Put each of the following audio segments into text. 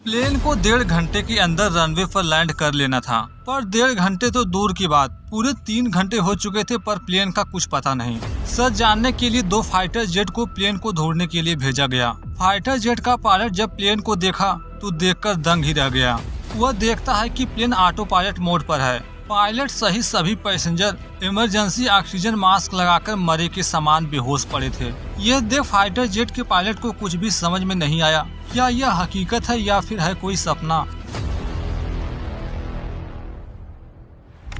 Plane को 1.5 घंटे के अंदर रनवे पर लैंड कर लेना था, पर 1.5 घंटे तो दूर की बात, पूरे 3 घंटे हो चुके थे पर प्लेन का कुछ पता नहीं। सच जानने के लिए 2 फाइटर जेट को प्लेन को ढूंढने के लिए भेजा गया। फाइटर जेट का पायलट जब प्लेन को देखा तो देखकर दंग ही रह गया। वह देखता है कि प्लेन ऑटो पायलट मोड पर है। पायलट सहित सभी पैसेंजर इमरजेंसी ऑक्सीजन मास्क लगाकर मरे के समान बेहोश पड़े थे। यह देख फाइटर जेट के पायलट को कुछ भी समझ में नहीं आया, क्या यह हकीकत है या फिर है कोई सपना।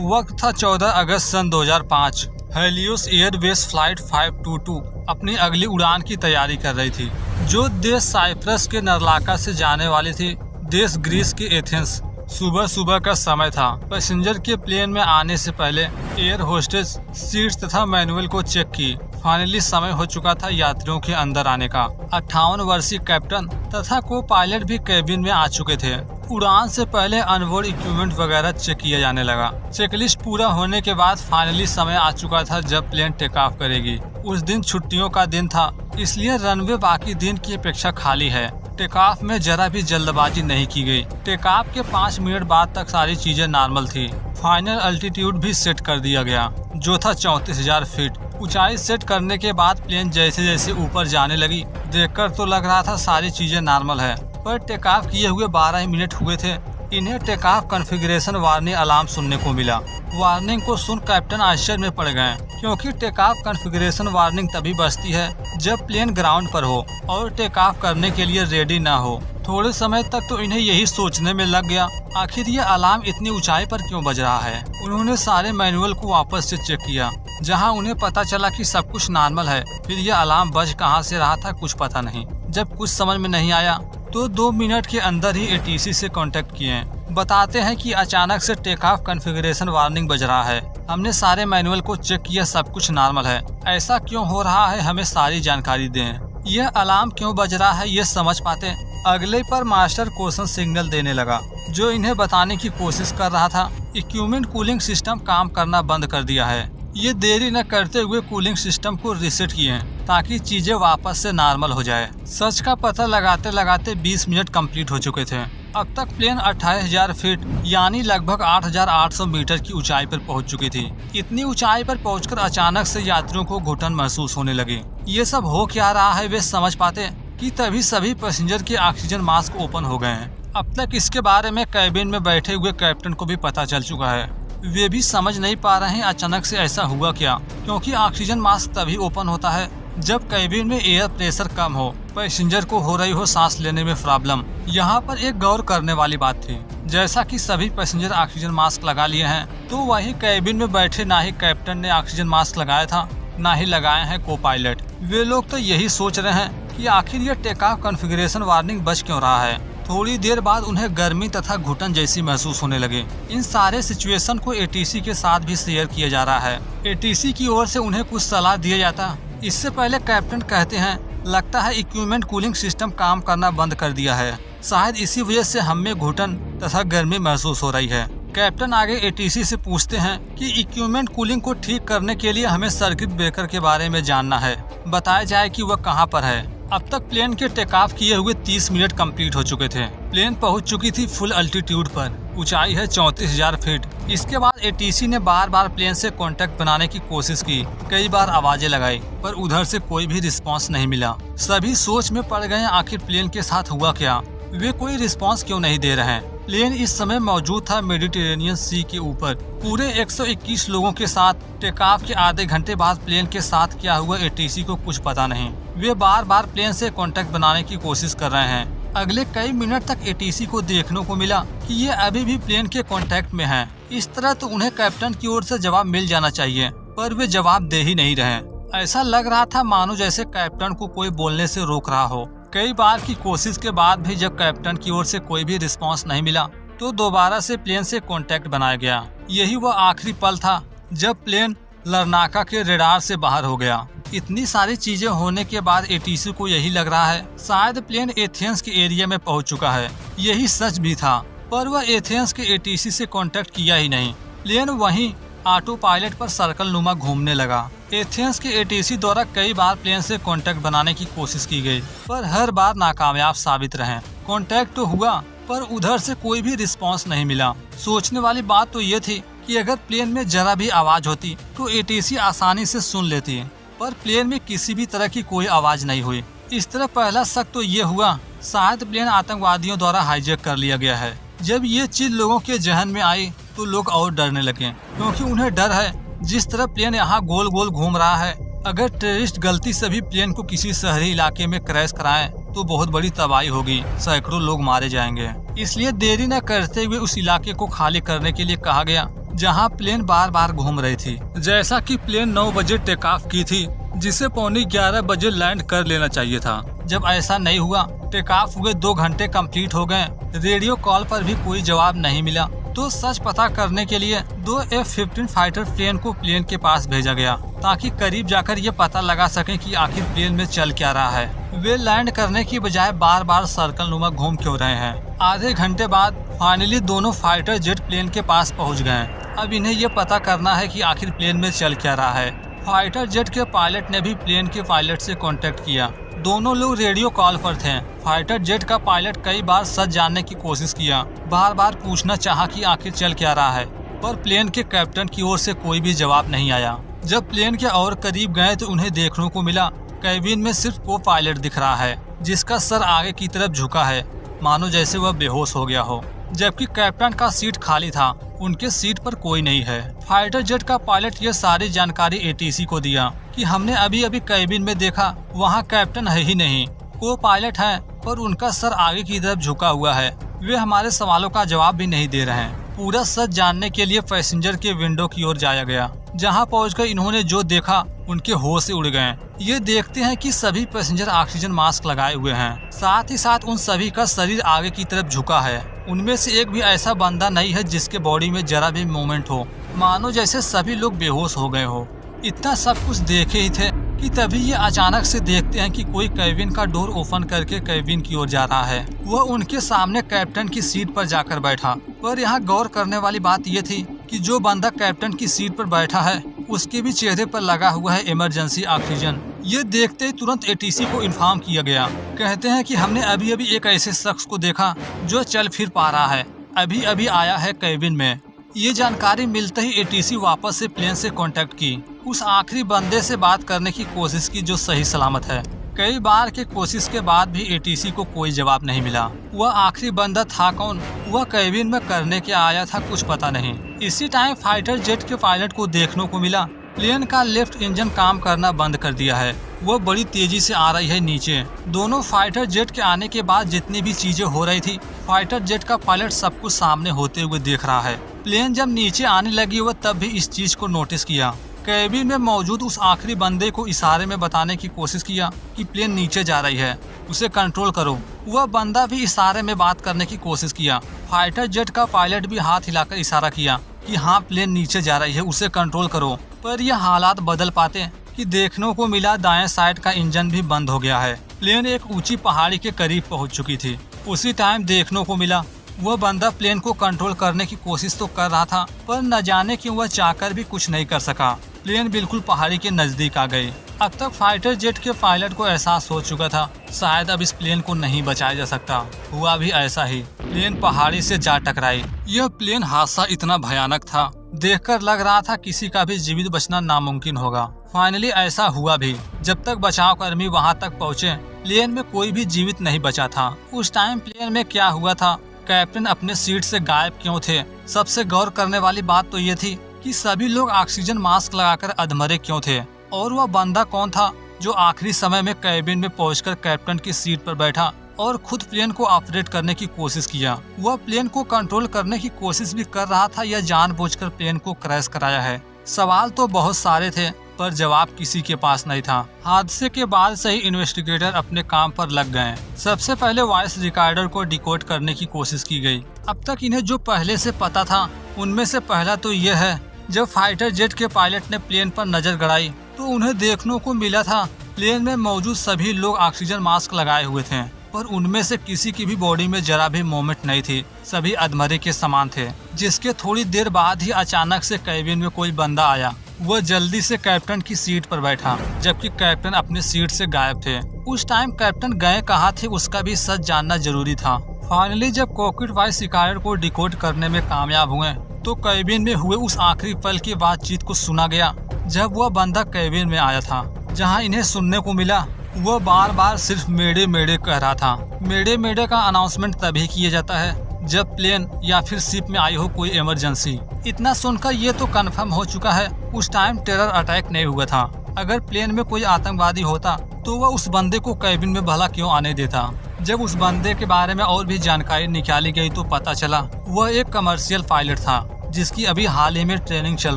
वक्त था 14 अगस्त सन 2005। हेलियोस एयरवेज फ्लाइट 522 अपनी अगली उड़ान की तैयारी कर रही थी, जो देश साइप्रस के नरलाका से जाने वाली थी देश ग्रीस के एथेंस। सुबह का समय था। पैसेंजर के प्लेन में आने से पहले एयर होस्टेस सीट तथा मैनुअल को चेक की। फाइनली समय हो चुका था यात्रियों के अंदर आने का। 58 वर्षीय कैप्टन तथा को पायलट भी कैबिन में आ चुके थे। उड़ान से पहले अनबोर्ड इक्विपमेंट वगैरह चेक किया जाने लगा। चेकलिस्ट पूरा होने के बाद फाइनली समय आ चुका था जब प्लेन टेक ऑफ करेगी। उस दिन छुट्टियों का दिन था, इसलिए रनवे बाकी दिन की अपेक्षा खाली है। टेक ऑफ में जरा भी जल्दबाजी नहीं की गई। टेक ऑफ के 5 मिनट बाद तक सारी चीजें नॉर्मल थी। फाइनल अल्टीट्यूड भी सेट कर दिया गया, जो था 34,000 फीट। ऊंचाई सेट करने के बाद प्लेन जैसे जैसे ऊपर जाने लगी, देखकर तो लग रहा था सारी चीजें नॉर्मल है, पर टेक ऑफ किए हुए 12 ही मिनट हुए थे। इन्हें take off configuration warning alarm सुनने को मिला। वार्निंग को सुन कैप्टन आश्चर्य में पड़ गए, क्योंकि टेक ऑफ कॉन्फ़िगरेशन वार्निंग तभी बजती है जब प्लेन ग्राउंड पर हो और टेक ऑफ करने के लिए रेडी ना हो। थोड़े समय तक तो इन्हें यही सोचने में लग गया, आखिर ये अलार्म इतनी ऊंचाई पर क्यों बज रहा है। उन्होंने सारे मैनुअल को वापस से चेक किया, जहां उन्हें पता चला कि सब कुछ नॉर्मल है। फिर यह अलार्म बज कहां से रहा था कुछ पता नहीं। जब कुछ समझ में नहीं आया तो 2 मिनट के अंदर ही एटीसी से कांटेक्ट किए। बताते हैं कि अचानक से टेक ऑफ कॉन्फ़िगरेशन वार्निंग बज रहा है। हमने सारे मैनुअल को चेक किया, सब कुछ नॉर्मल है। ऐसा क्यों हो रहा है, हमें सारी जानकारी दें। यह अलार्म क्यों बज रहा है ये समझ पाते अगले पर मास्टर क्वेश्चन सिग्नल देने लगा, जो इन्हें बताने की कोशिश कर रहा था इक्विपमेंट कूलिंग सिस्टम काम करना बंद कर दिया है। ये देरी न करते हुए कूलिंग सिस्टम को रीसेट किए ताकि चीजें वापस से नॉर्मल हो जाए। सच का पता लगाते लगाते 20 मिनट कंप्लीट हो चुके थे। अब तक प्लेन 28,000 फीट यानी लगभग 8,800 मीटर की ऊंचाई पर पहुंच चुकी थी। इतनी ऊंचाई पर पहुंचकर अचानक से यात्रियों को घुटन महसूस होने लगी। ये सब हो क्या रहा है वे समझ पाते कि तभी सभी पैसेंजर के ऑक्सीजन मास्क ओपन हो गए हैं। अब तक इसके बारे में कैबिन में बैठे हुए कैप्टन को भी पता चल चुका है। वे भी समझ नहीं पा रहे हैं अचानक से ऐसा हुआ क्या, क्योंकि ऑक्सीजन मास्क तभी ओपन होता है जब कैबिन में एयर प्रेशर कम हो, पैसेंजर को हो रही हो सांस लेने में प्रॉब्लम। यहाँ पर एक गौर करने वाली बात थी, जैसा कि सभी पैसेंजर ऑक्सीजन मास्क लगा लिए हैं, तो वही कैबिन में बैठे ना ही कैप्टन ने ऑक्सीजन मास्क लगाया था, ना ही लगाए हैं को पायलट। वे लोग तो यही सोच रहे हैं कि आखिर ये टेक ऑफ कॉन्फ़िगरेशन वार्निंग बज क्यों रहा है। थोड़ी देर बाद उन्हें गर्मी तथा घुटन जैसी महसूस होने लगे। इन सारे सिचुएशन को एटीसी के साथ भी शेयर किया जा रहा है। एटीसी की ओर से उन्हें कुछ सलाह दिया जाता। इससे पहले कैप्टन कहते हैं, लगता है इक्विपमेंट कूलिंग सिस्टम काम करना बंद कर दिया है, शायद इसी वजह से हमें घुटन तथा गर्मी महसूस हो रही है। कैप्टन आगे एटीसी से पूछते हैं कि इक्विपमेंट कूलिंग को ठीक करने के लिए हमें सर्किट ब्रेकर के बारे में जानना है, बताया जाए कि वह कहाँ पर है। अब तक प्लेन के टेक ऑफ किए हुए 30 मिनट कंप्लीट हो चुके थे। प्लेन पहुंच चुकी थी फुल अल्टीट्यूड पर, ऊंचाई है 34,000 फीट। इसके बाद एटीसी ने बार बार प्लेन से कांटेक्ट बनाने की कोशिश की, कई बार आवाजें लगाई, पर उधर से कोई भी रिस्पांस नहीं मिला। सभी सोच में पड़ गए आखिर प्लेन के साथ हुआ क्या, वे कोई रिस्पांस क्यों नहीं दे रहे हैं। प्लेन इस समय मौजूद था मेडिटेरेनियन सी के ऊपर पूरे 121 लोगों के साथ। टेक ऑफ के आधे घंटे बाद प्लेन के साथ क्या हुआ एटीसी को कुछ पता नहीं। वे बार बार प्लेन से कांटेक्ट बनाने की कोशिश कर रहे हैं। अगले कई मिनट तक एटीसी को देखने को मिला कि ये अभी भी प्लेन के कांटेक्ट में हैं। इस तरह तो उन्हें कैप्टन की ओर से जवाब मिल जाना चाहिए, पर वे जवाब दे ही नहीं रहे। ऐसा लग रहा था मानो जैसे कैप्टन को कोई बोलने से रोक रहा हो। कई बार की कोशिश के बाद भी जब कैप्टन की ओर से कोई भी रिस्पांस नहीं मिला तो दोबारा से प्लेन से कांटेक्ट बनाया गया। यही वह आखिरी पल था जब प्लेन लरनाका के रेडार से बाहर हो गया। इतनी सारी चीजें होने के बाद एटीसी को यही लग रहा है शायद प्लेन एथेंस के एरिया में पहुंच चुका है। यही सच भी था, पर वह एथेंस के एटीसी से कांटेक्ट किया ही नहीं। प्लेन वहीं ऑटो पायलट पर सर्कल नुमा घूमने लगा। एथेंस के एटीसी द्वारा कई बार प्लेन से कांटेक्ट बनाने की कोशिश की गई, पर हर बार नाकामयाब साबित रहे। कांटेक्ट तो हुआ, पर उधर से कोई भी रिस्पांस नहीं मिला। सोचने वाली बात तो ये थी कि अगर प्लेन में जरा भी आवाज होती तो एटीसी आसानी से सुन लेती, पर प्लेन में किसी भी तरह की कोई आवाज नहीं हुई। इस तरह पहला शक तो ये हुआ, शायद प्लेन आतंकवादियों द्वारा हाईजैक कर लिया गया है। जब ये चीज लोगों के जहन में आई तो लोग और डरने लगे, क्योंकि उन्हें डर है जिस तरह प्लेन यहाँ गोल गोल घूम रहा है, अगर टेररिस्ट गलती से भी प्लेन को किसी शहरी इलाके में क्रैश कराएं तो बहुत बड़ी तबाही होगी, सैकड़ों लोग मारे जाएंगे। इसलिए देरी न करते हुए उस इलाके को खाली करने के लिए कहा गया जहां प्लेन बार बार घूम रही थी। जैसा कि प्लेन 9 बजे टेक ऑफ की थी, जिसे पौने 11 बजे लैंड कर लेना चाहिए था। जब ऐसा नहीं हुआ, टेक ऑफ हुए 2 घंटे कंप्लीट हो गए, रेडियो कॉल पर भी कोई जवाब नहीं मिला, तो सच पता करने के लिए 2 F-15 फाइटर प्लेन को प्लेन के पास भेजा गया, ताकि करीब जाकर ये पता लगा सके कि आखिर प्लेन में चल क्या रहा है। वे लैंड करने की बजाय बार बार सर्कल नुमा घूम क्यों रहे हैं। आधे घंटे बाद फाइनली दोनों फाइटर जेट प्लेन के पास पहुंच गए। अब इन्हें ये पता करना है कि आखिर प्लेन में चल क्या रहा है। फाइटर जेट के पायलट ने भी प्लेन के पायलट से कांटेक्ट किया। दोनों लोग रेडियो कॉल पर थे। फाइटर जेट का पायलट कई बार सच जानने की कोशिश किया, बार बार पूछना चाहा कि आखिर चल क्या रहा है, पर प्लेन के कैप्टन की ओर से कोई भी जवाब नहीं आया। जब प्लेन के और करीब गए तो उन्हें देखने को मिला कैबिन में सिर्फ को पायलट दिख रहा है, जिसका सर आगे की तरफ झुका है, मानो जैसे वह बेहोश हो गया हो, जबकि कैप्टन का सीट खाली था, उनके सीट पर कोई नहीं है। फाइटर जेट का पायलट ये सारी जानकारी एटीसी को दिया कि हमने अभी अभी कैबिन में देखा, वहाँ कैप्टन है ही नहीं, को पायलट है, पर उनका सर आगे की तरफ झुका हुआ है। वे हमारे सवालों का जवाब भी नहीं दे रहे हैं। पूरा सच जानने के लिए पैसेंजर के विंडो की ओर जाया गया, जहां पहुंचकर इन्होंने जो देखा उनके होश से उड़ गए। ये देखते हैं कि सभी पैसेंजर ऑक्सीजन मास्क लगाए हुए हैं, साथ ही साथ उन सभी का शरीर आगे की तरफ झुका है। उनमें से एक भी ऐसा बंदा नहीं है जिसके बॉडी में जरा भी मूवमेंट हो, मानो जैसे सभी लोग बेहोश हो गए हो। इतना सब कुछ देखे ही थे कि तभी ये अचानक से देखते हैं कि कोई कैबिन का डोर ओपन करके कैबिन की ओर जा रहा है। वह उनके सामने कैप्टन की सीट पर जाकर बैठा। पर यहाँ गौर करने वाली बात यह थी कि जो बंदा कैप्टन की सीट पर बैठा है उसके भी चेहरे पर लगा हुआ है इमरजेंसी ऑक्सीजन। ये देखते ही तुरंत एटीसी को इन्फॉर्म किया गया। कहते हैं कि हमने अभी अभी एक ऐसे शख्स को देखा जो चल फिर पा रहा है, अभी अभी आया है कैबिन में। ये जानकारी मिलते ही एटीसी वापस से प्लेन से कांटेक्ट की, उस आखिरी बंदे से बात करने की कोशिश की जो सही सलामत है। कई बार के कोशिश के बाद भी एटीसी को कोई जवाब नहीं मिला। वह आखिरी बंदा था कौन, वह कैबिन में करने क्या आया था, कुछ पता नहीं। इसी टाइम फाइटर जेट के पायलट को देखने को मिला प्लेन का लेफ्ट इंजन काम करना बंद कर दिया है। वह बड़ी तेजी से आ रही है नीचे। दोनों फाइटर जेट के आने के बाद जितनी भी चीजें हो रही थी, फाइटर जेट का पायलट सब कुछ सामने होते हुए देख रहा है। प्लेन जब नीचे आने लगी वह तब भी इस चीज को नोटिस किया। कैबिन में मौजूद उस आखिरी बंदे को इशारे में बताने की कोशिश किया कि प्लेन नीचे जा रही है, उसे कंट्रोल करो। वह बंदा भी इशारे में बात करने की कोशिश किया। फाइटर जेट का पायलट भी हाथ हिलाकर इशारा किया कि हाँ प्लेन नीचे जा रही है, उसे कंट्रोल करो। पर यह हालात बदल पाते कि देखने को मिला दाएं साइड का इंजन भी बंद हो गया है। प्लेन एक ऊंची पहाड़ी के करीब पहुंच चुकी थी। उसी टाइम देखने को मिला वह बंदा प्लेन को कंट्रोल करने की कोशिश तो कर रहा था, पर न जाने क्यों वह चाहकर भी कुछ नहीं कर सका। प्लेन बिल्कुल पहाड़ी के नजदीक आ गई। अब तक फाइटर जेट के पायलट को एहसास हो चुका था शायद अब इस प्लेन को नहीं बचाया जा सकता। हुआ भी ऐसा ही, प्लेन पहाड़ी से जा टकराई। यह प्लेन हादसा इतना भयानक था, देखकर लग रहा था किसी का भी जीवित बचना नामुमकिन होगा। फाइनली ऐसा हुआ भी। जब तक बचाव कर्मी वहां तक पहुंचे, प्लेन में कोई भी जीवित नहीं बचा था। उस टाइम प्लेन में क्या हुआ था, कैप्टन अपने सीट से गायब क्यों थे। सबसे गौर करने वाली बात तो ये थी कि सभी लोग ऑक्सीजन मास्क लगाकर अधमरे क्यों थे, और वह बंदा कौन था जो आखिरी समय में कैबिन में पहुंचकर कैप्टन की सीट पर बैठा और खुद प्लेन को ऑपरेट करने की कोशिश किया। वह प्लेन को कंट्रोल करने की कोशिश भी कर रहा था या जानबूझकर प्लेन को क्रैश कराया है। सवाल तो बहुत सारे थे, पर जवाब किसी के पास नहीं था। हादसे के बाद से ही इन्वेस्टिगेटर अपने काम पर लग गए। सबसे पहले वॉइस रिकॉर्डर को डिकोड करने की कोशिश की गई। अब तक इन्हें जो पहले से पता था उनमें से पहला तो यह है, जब फाइटर जेट के पायलट ने प्लेन पर नजर गड़ाई तो उन्हें देखने को मिला था प्लेन में मौजूद सभी लोग ऑक्सीजन मास्क लगाए हुए थे। पर उनमें से किसी की भी बॉडी में जरा भी मूवमेंट नहीं थी। सभी अधमरे के समान थे। जिसके थोड़ी देर बाद ही अचानक से कैबिन में कोई बंदा आया। वह जल्दी से कैप्टन की सीट पर बैठा, जबकि कैप्टन अपनी सीट से गायब थे। उस टाइम कैप्टन गए कहाँ थे उसका भी सच जानना जरूरी था। फाइनली जब कॉकपिट वॉइस रिकॉर्डर को डिकोड करने में कामयाब हुए तो कैबिन में हुए उस आखिरी पल की बातचीत को सुना गया। जब वह बंदा कैबिन में आया था, जहां इन्हें सुनने को मिला, वह बार बार सिर्फ मेडे मेडे कह रहा था। मेडे मेडे का अनाउंसमेंट तभी किया जाता है जब प्लेन या फिर शिप में आई हो कोई इमरजेंसी। इतना सुनकर ये तो कंफर्म हो चुका है उस टाइम टेरर अटैक नहीं हुआ था। अगर प्लेन में कोई आतंकवादी होता तो वह उस बंदे को कैबिन में भला क्यों आने देता। जब उस बंदे के बारे में और भी जानकारी निकाली गई तो पता चला वह एक कमर्शियल पायलट था जिसकी अभी हाल ही में ट्रेनिंग चल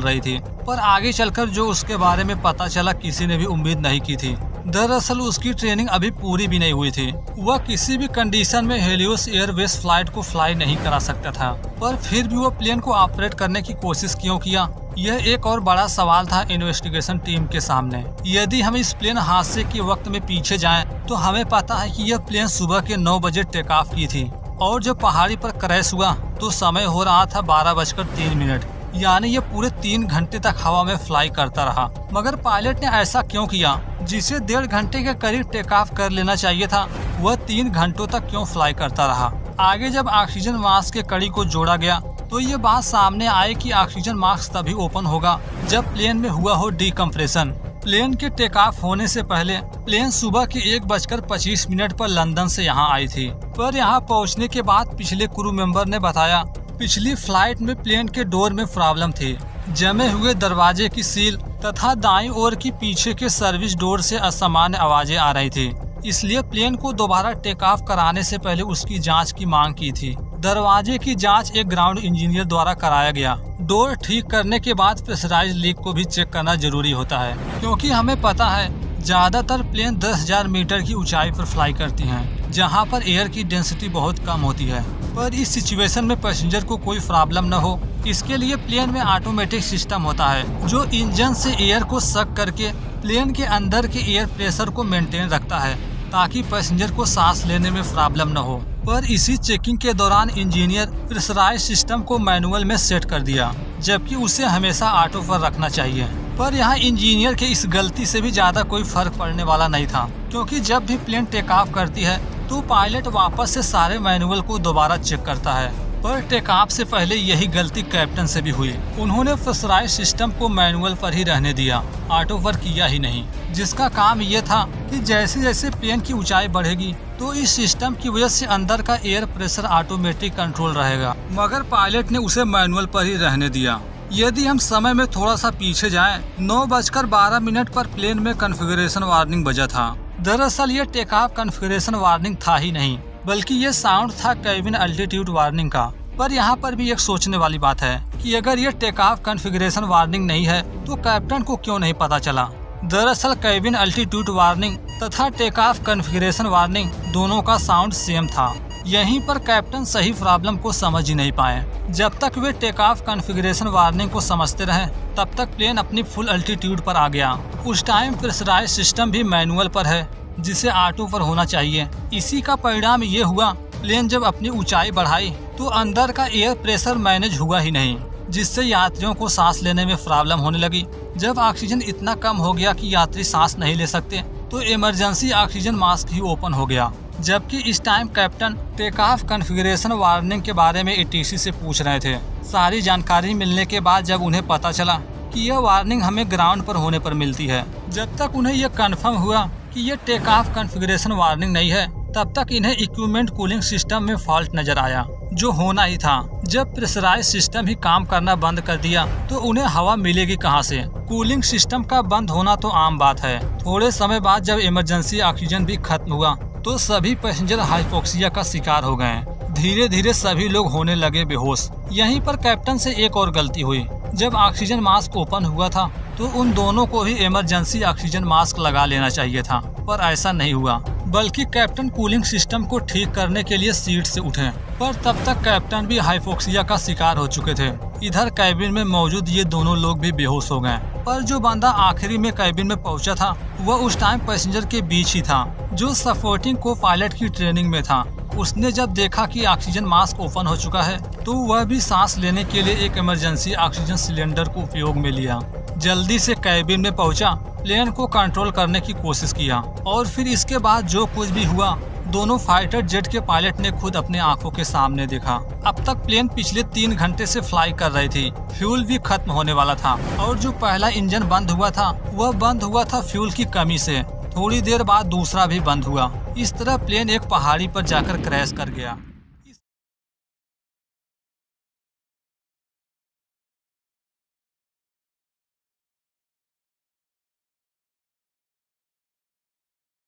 रही थी। पर आगे चलकर जो उसके बारे में पता चला किसी ने भी उम्मीद नहीं की थी। दरअसल उसकी ट्रेनिंग अभी पूरी भी नहीं हुई थी। वह किसी भी कंडीशन में हेलियोस एयरवेज फ्लाइट को फ्लाई नहीं करा सकता था, पर फिर भी वह प्लेन को ऑपरेट करने की कोशिश क्यों किया, यह एक और बड़ा सवाल था इन्वेस्टिगेशन टीम के सामने। यदि हम इस प्लेन हादसे के वक्त में पीछे जाएं, तो हमें पता है कि यह प्लेन सुबह के 9 बजे टेक ऑफ की थी और जब पहाड़ी पर क्रैश हुआ तो समय हो रहा था 12:03। यानी ये पूरे 3 घंटे तक हवा में फ्लाई करता रहा। मगर पायलट ने ऐसा क्यों किया? जिसे 1.5 घंटे के करीब टेक ऑफ कर लेना चाहिए था, वह 3 घंटों तक क्यों फ्लाई करता रहा? आगे जब ऑक्सीजन मास्क के कड़ी को जोड़ा गया तो ये बात सामने आई कि ऑक्सीजन मास्क तभी ओपन होगा जब प्लेन में हुआ हो डीकम्प्रेशन। प्लेन के टेक ऑफ होने से पहले प्लेन सुबह के 1:25 पर लंदन से यहाँ आई थी। पर यहाँ पहुँचने के बाद पिछले क्रू मेंबर ने बताया पिछली फ्लाइट में प्लेन के डोर में प्रॉब्लम थी। जमे हुए दरवाजे की सील तथा दाईं ओर की पीछे के सर्विस डोर से असामान्य आवाजें आ रही थी। इसलिए प्लेन को दोबारा टेक ऑफ कराने से पहले उसकी जांच की मांग की थी। दरवाजे की जांच एक ग्राउंड इंजीनियर द्वारा कराया गया। डोर ठीक करने के बाद प्रेशराइज लीक को भी चेक करना जरूरी होता है, क्योंकि हमें पता है ज्यादातर प्लेन 10,000 मीटर की ऊंचाई पर फ्लाई करती हैं, जहां पर एयर की डेंसिटी बहुत कम होती है। पर इस सिचुएशन में पैसेंजर को कोई प्रॉब्लम न हो, इसके लिए प्लेन में ऑटोमेटिक सिस्टम होता है जो इंजन से एयर को सक करके प्लेन के अंदर के एयर प्रेशर को मेंटेन रखता है ताकि पैसेंजर को सांस लेने में प्रॉब्लम न हो। पर इसी चेकिंग के दौरान इंजीनियर प्रेशराइज सिस्टम को मैनुअल में सेट कर दिया, जबकि उसे हमेशा ऑटो पर रखना चाहिए। पर यहाँ इंजीनियर के इस गलती से भी ज्यादा कोई फर्क पड़ने वाला नहीं था, क्योंकि जब भी प्लेन टेक ऑफ करती है तो पायलट वापस से सारे मैनुअल को दोबारा चेक करता है। पर टेक ऑफ से पहले यही गलती कैप्टन से भी हुई। उन्होंने प्रेशराइज सिस्टम को मैनुअल पर ही रहने दिया, ऑटो पर किया ही नहीं, जिसका काम ये था कि जैसे जैसे प्लेन की ऊंचाई बढ़ेगी तो इस सिस्टम की वजह से अंदर का एयर प्रेशर ऑटोमेटिक कंट्रोल रहेगा। मगर पायलट ने उसे मैनुअल पर ही रहने दिया। यदि हम समय में थोड़ा सा पीछे जाएं, 9:12 पर प्लेन में कॉन्फ़िगरेशन वार्निंग बजा था। दरअसल ये टेक ऑफ कॉन्फ़िगरेशन वार्निंग था ही नहीं, बल्कि ये साउंड था कैबिन अल्टीट्यूड वार्निंग का। पर यहाँ पर भी एक सोचने वाली बात है कि अगर ये टेक ऑफ कॉन्फ़िगरेशन वार्निंग नहीं है तो कैप्टन को क्यों नहीं पता चला? दरअसल कैबिन अल्टीट्यूड वार्निंग तथा टेक ऑफ कॉन्फ़िगरेशन वार्निंग दोनों का साउंड सेम था। यहीं पर कैप्टन सही प्रॉब्लम को समझ ही नहीं पाए। जब तक वे टेक ऑफ कॉन्फ़िगरेशन वार्निंग को समझते रहे तब तक प्लेन अपनी फुल अल्टीट्यूड पर आ गया। उस टाइम प्रेशराइज सिस्टम भी मैनुअल पर है, जिसे ऑटो पर होना चाहिए। इसी का परिणाम ये हुआ, प्लेन जब अपनी ऊंचाई बढ़ाई तो अंदर का एयर प्रेशर मैनेज हुआ ही नहीं, जिससे यात्रियों को सांस लेने में प्रॉब्लम होने लगी। जब ऑक्सीजन इतना कम हो गया कि यात्री सांस नहीं ले सकते तो इमरजेंसी ऑक्सीजन मास्क ही ओपन हो गया। जबकि इस time captain take off configuration warning के बारे में एटीसी से पूछ रहे थे। सारी जानकारी मिलने के बाद जब उन्हें पता चला कि यह वार्निंग हमें ग्राउंड पर होने पर मिलती है, जब तक उन्हें यह कंफर्म हुआ कि यह टेक ऑफ कॉन्फ़िगरेशन वार्निंग नहीं है, तब तक इन्हें इक्विपमेंट कूलिंग सिस्टम में फॉल्ट नजर आया, जो होना ही था। जब प्रेशराइज सिस्टम ही काम करना बंद कर दिया तो उन्हें हवा मिलेगी कहां से? कूलिंग सिस्टम का बंद होना तो आम बात है। थोड़े समय बाद जब इमरजेंसी ऑक्सीजन भी खत्म हुआ तो सभी पैसेंजर हाइपोक्सिया का शिकार हो गए। धीरे धीरे सभी लोग होने लगे बेहोश। यहीं पर कैप्टन से एक और गलती हुई। जब ऑक्सीजन मास्क ओपन हुआ था तो उन दोनों को भी इमरजेंसी ऑक्सीजन मास्क लगा लेना चाहिए था, पर ऐसा नहीं हुआ। बल्कि कैप्टन कूलिंग सिस्टम को ठीक करने के लिए सीट से उठे, पर तब तक कैप्टन भी हाइपोक्सिया का शिकार हो चुके थे। इधर कैबिन में मौजूद ये दोनों लोग भी बेहोश हो गए, पर जो बंदा आखिरी में कैबिन में पहुंचा था वह उस टाइम पैसेंजर के बीच ही था, जो सपोर्टिंग को पायलट की ट्रेनिंग में था। उसने जब देखा कि ऑक्सीजन मास्क ओपन हो चुका है तो वह भी सांस लेने के लिए एक इमरजेंसी ऑक्सीजन सिलेंडर को उपयोग में लिया। जल्दी से कैबिन में पहुंचा, प्लेन को कंट्रोल करने की कोशिश किया और फिर इसके बाद जो कुछ भी हुआ दोनों फाइटर जेट के पायलट ने खुद अपने आंखों के सामने देखा। अब तक प्लेन पिछले 3 घंटे से फ्लाई कर रही थी, फ्यूल भी खत्म होने वाला था और जो पहला इंजन बंद हुआ था वह बंद हुआ था फ्यूल की कमी से। थोड़ी देर बाद दूसरा भी बंद हुआ। इस तरह प्लेन एक पहाड़ी पर जाकर क्रैश कर गया।